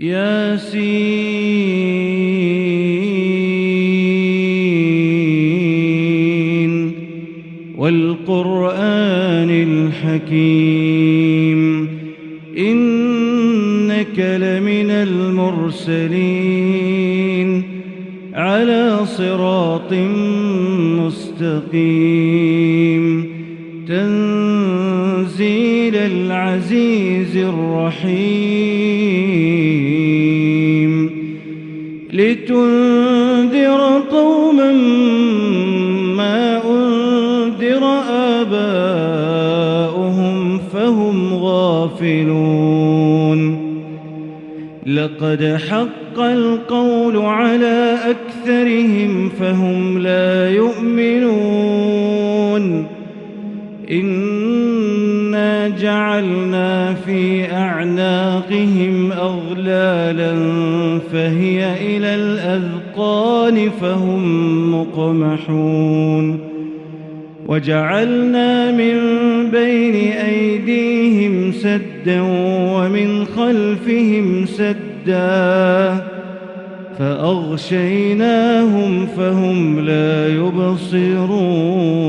ياسين والقرآن الحكيم إنك لمن المرسلين على صراط مستقيم تنزيل العزيز الرحيم لتنذر قوما ما أنذر آباؤهم فهم غافلون لقد حق القول على أكثرهم فهم لا يؤمنون إنا جعلنا في أعناقهم أغلالا فهي إلى الأذقان فهم مقمحون وجعلنا من بين أيديهم سدا ومن خلفهم سدا فأغشيناهم فهم لا يبصرون